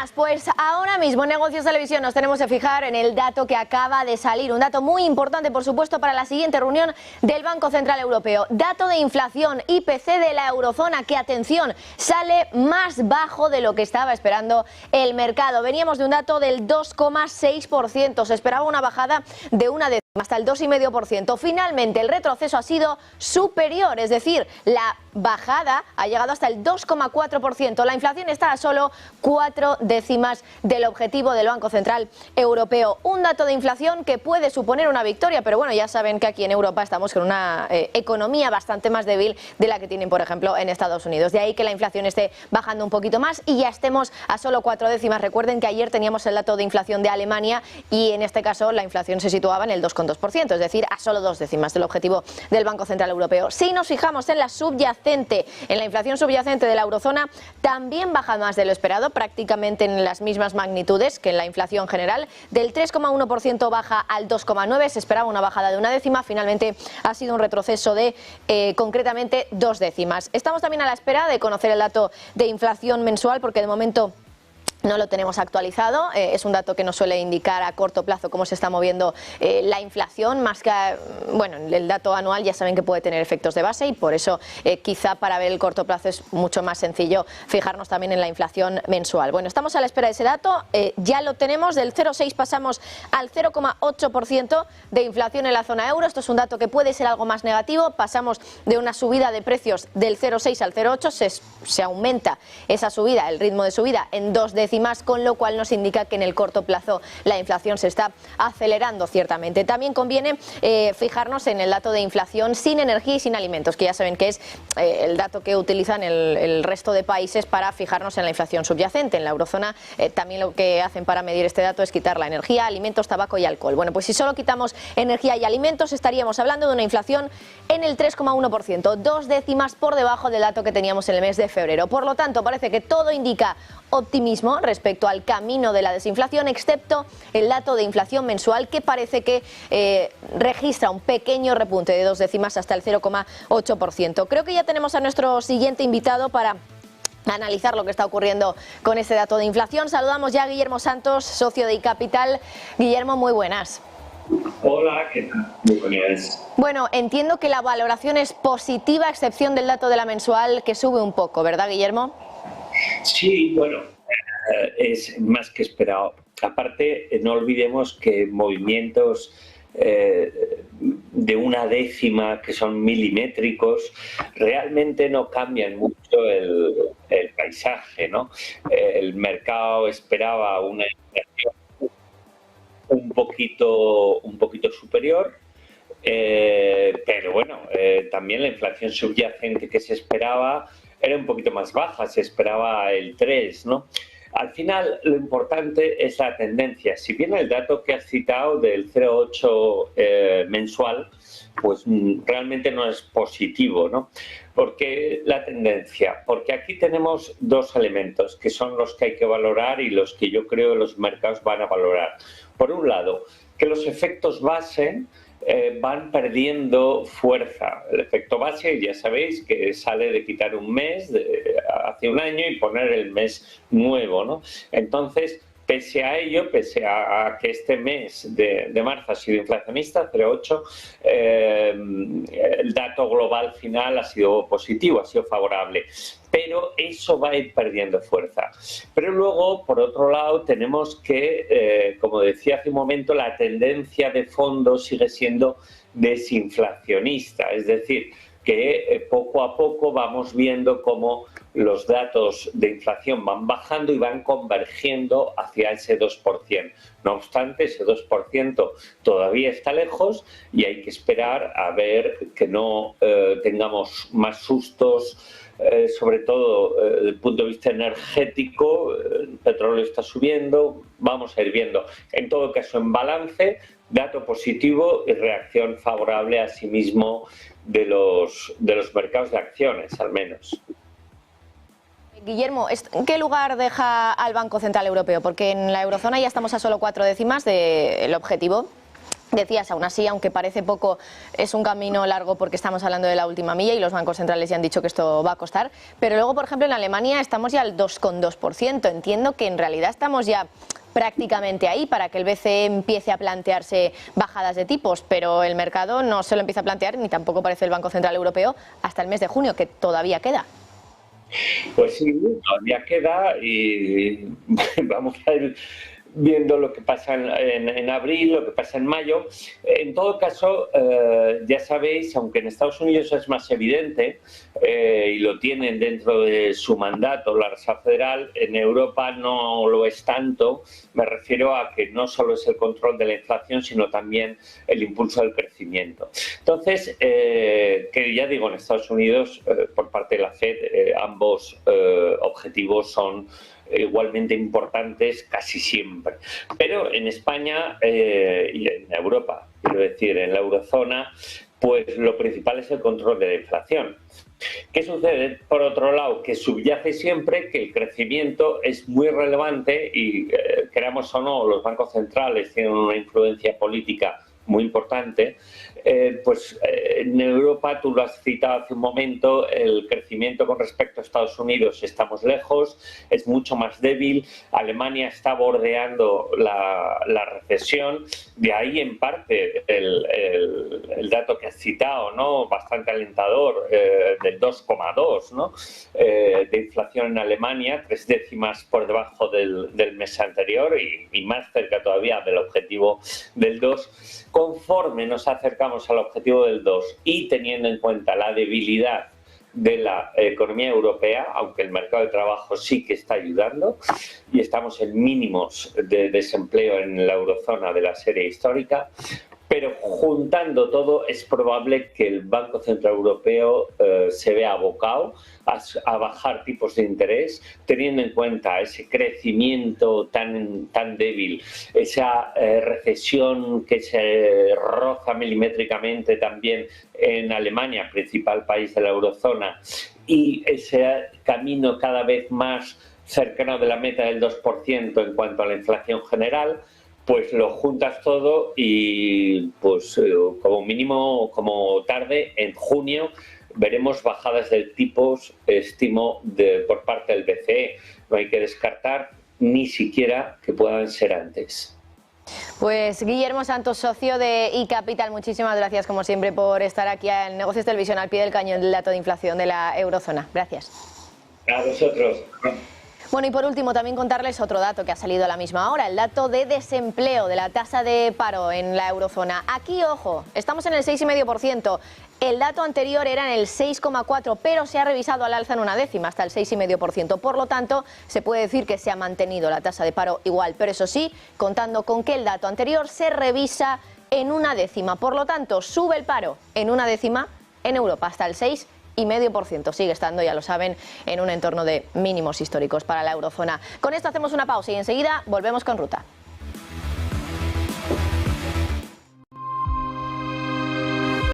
buenas, pues ahora mismo en Negocios Televisión nos tenemos que fijar en el dato que acaba de salir, un dato muy importante por supuesto para la siguiente reunión del Banco Central Europeo. Dato de inflación IPC de la eurozona que, atención, sale más bajo de lo que estaba esperando el mercado. Veníamos de un dato del 2,6%, se esperaba una bajada de una décima hasta el 2,5%. Finalmente el retroceso ha sido superior, es decir, la bajada ha llegado hasta el 2,4%. La inflación está a solo 4 décimas del objetivo del Banco Central Europeo. Un dato de inflación que puede suponer una victoria, pero bueno, ya saben que aquí en Europa estamos con una economía bastante más débil de la que tienen, por ejemplo, en Estados Unidos. De ahí que la inflación esté bajando un poquito más y ya estemos a solo 4 décimas. Recuerden que ayer teníamos el dato de inflación de Alemania y en este caso la inflación se situaba en el 2,2%, es decir, a solo 2 décimas del objetivo del Banco Central Europeo. Si nos fijamos en la subyacente, en la inflación subyacente de la eurozona, también baja más de lo esperado, prácticamente en las mismas magnitudes que en la inflación general. Del 3,1% baja al 2,9%, se esperaba una bajada de una décima, finalmente ha sido un retroceso de concretamente 2 décimas. Estamos también a la espera de conocer el dato de inflación mensual porque de momento no lo tenemos actualizado, es un dato que nos suele indicar a corto plazo cómo se está moviendo la inflación, más que, bueno, el dato anual ya saben que puede tener efectos de base y por eso quizá para ver el corto plazo es mucho más sencillo fijarnos también en la inflación mensual. Bueno, estamos a la espera de ese dato, ya lo tenemos, del 0,6 pasamos al 0,8% de inflación en la zona euro, esto es un dato que puede ser algo más negativo, pasamos de una subida de precios del 0,6 al 0,8, se aumenta esa subida, el ritmo de subida en 2 décimas, con lo cual nos indica que en el corto plazo la inflación se está acelerando ciertamente. También conviene fijarnos en el dato de inflación sin energía y sin alimentos, que ya saben que es el dato que utilizan el resto de países para fijarnos en la inflación subyacente. En la eurozona también lo que hacen para medir este dato es quitar la energía, alimentos, tabaco y alcohol. Bueno, pues si solo quitamos energía y alimentos estaríamos hablando de una inflación en el 3,1%, 2 décimas por debajo del dato que teníamos en el mes de febrero. Por lo tanto, parece que todo indica optimismo respecto al camino de la desinflación, excepto el dato de inflación mensual que parece que registra un pequeño repunte de 2 décimas hasta el 0,8%. Creo que ya tenemos a nuestro siguiente invitado para analizar lo que está ocurriendo con ese dato de inflación. Saludamos ya a Guillermo Santos, socio de iCapital. Guillermo, muy buenas. Hola, ¿qué tal? Muy buenas. Bueno, entiendo que la valoración es positiva, a excepción del dato de la mensual que sube un poco, ¿verdad, Guillermo? Sí, bueno, es más que esperado. Aparte, no olvidemos que movimientos de una décima, que son milimétricos, realmente no cambian mucho el paisaje, ¿no? El mercado esperaba una inflación un poquito superior, pero bueno, también la inflación subyacente que se esperaba era un poquito más baja, se esperaba el 3, ¿no? Al final, lo importante es la tendencia. Si bien el dato que has citado del 0,8 mensual, pues realmente no es positivo, ¿no? Porque la tendencia, porque aquí tenemos dos elementos que son los que hay que valorar y los que yo creo los mercados van a valorar. Por un lado, que los efectos base van perdiendo fuerza. El efecto base, ya sabéis, que sale de quitar un mes hace un año y poner el mes nuevo, ¿no? Entonces, pese a ello, pese a que este mes de marzo ha sido inflacionista, 0,8, el dato global final ha sido positivo, ha sido favorable. Pero eso va a ir perdiendo fuerza. Pero luego, por otro lado, tenemos que, como decía hace un momento, la tendencia de fondo sigue siendo desinflacionista, es decir, que poco a poco vamos viendo cómo los datos de inflación van bajando y van convergiendo hacia ese 2%. No obstante, ese 2% todavía está lejos y hay que esperar a ver que no tengamos más sustos, sobre todo desde el punto de vista energético. El petróleo está subiendo, vamos a ir viendo. En todo caso, en balance, dato positivo y reacción favorable a sí mismo de los mercados de acciones, al menos. Guillermo, ¿en qué lugar deja al Banco Central Europeo? Porque en la eurozona ya estamos a solo 4 décimas del objetivo. Decías, aún así, aunque parece poco, es un camino largo porque estamos hablando de la última milla y los bancos centrales ya han dicho que esto va a costar. Pero luego, por ejemplo, en Alemania estamos ya al 2,2%. Entiendo que en realidad estamos ya prácticamente ahí para que el BCE empiece a plantearse bajadas de tipos, pero el mercado no se lo empieza a plantear, ni tampoco parece el Banco Central Europeo, hasta el mes de junio, que todavía queda. Pues sí, todavía queda y vamos a ir viendo lo que pasa en abril, lo que pasa en mayo. En todo caso, ya sabéis, aunque en Estados Unidos es más evidente y lo tienen dentro de su mandato la Reserva Federal, en Europa no lo es tanto. Me refiero a que no solo es el control de la inflación, sino también el impulso del crecimiento. Entonces, que ya digo, en Estados Unidos, por parte de la FED, ambos objetivos son igualmente importantes casi siempre. Pero en España y en Europa, quiero decir, en la eurozona, pues lo principal es el control de la inflación. ¿Qué sucede? Por otro lado, que subyace siempre que el crecimiento es muy relevante y, queramos o no, los bancos centrales tienen una influencia política muy importante. En Europa, tú lo has citado hace un momento, el crecimiento con respecto a Estados Unidos estamos lejos, es mucho más débil. Alemania está bordeando la recesión, de ahí en parte el dato que has citado, ¿no? Bastante alentador, del 2,2, ¿no? De inflación en Alemania, 3 décimas por debajo del mes anterior y más cerca todavía del objetivo del 2. Conforme nos acercamos al objetivo del 2 y teniendo en cuenta la debilidad de la economía europea, aunque el mercado de trabajo sí que está ayudando y estamos en mínimos de desempleo en la eurozona de la serie histórica, pero juntando todo es probable que el Banco Central Europeo se vea abocado a bajar tipos de interés, teniendo en cuenta ese crecimiento tan débil, esa recesión que se roza milimétricamente también en Alemania, principal país de la eurozona, y ese camino cada vez más cercano de la meta del 2% en cuanto a la inflación general. Pues lo juntas todo y pues como mínimo, como tarde, en junio, veremos bajadas de tipos, estimo, por parte del BCE. No hay que descartar ni siquiera que puedan ser antes. Pues Guillermo Santos, socio de iCapital, muchísimas gracias como siempre por estar aquí en Negocios Televisión al pie del cañón del dato de inflación de la eurozona. Gracias. A vosotros. Bueno, y por último también contarles otro dato que ha salido a la misma hora, el dato de desempleo, de la tasa de paro en la eurozona. Aquí, ojo, estamos en el 6,5%. El dato anterior era en el 6,4%, pero se ha revisado al alza en una décima, hasta el 6,5%. Por lo tanto, se puede decir que se ha mantenido la tasa de paro igual, pero eso sí, contando con que el dato anterior se revisa en una décima. Por lo tanto, sube el paro en una décima en Europa, hasta el 6,5%. Sigue estando, ya lo saben, en un entorno de mínimos históricos para la eurozona. Con esto hacemos una pausa y enseguida volvemos con Ruta.